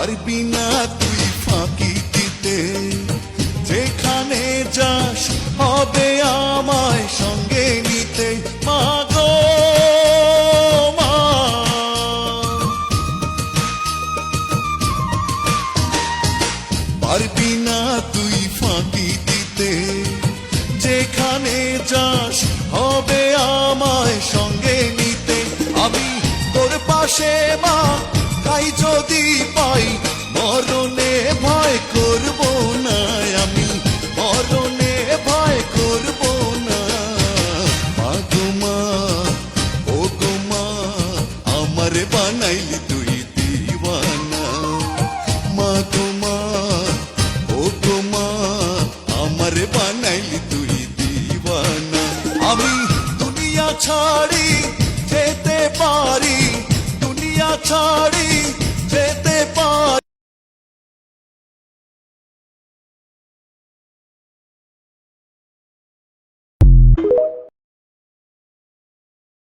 পারবি না তুই ফাঁকি দিতে, যেখানে যাস হবে আমায় সঙ্গে নিতে। মা গো মা, পারবি না তুই ফাঁকি দিতে, যেখানে যাস হবে আমায় সঙ্গে নিতে। আমি তোর পাশে মা তাই যদি পাই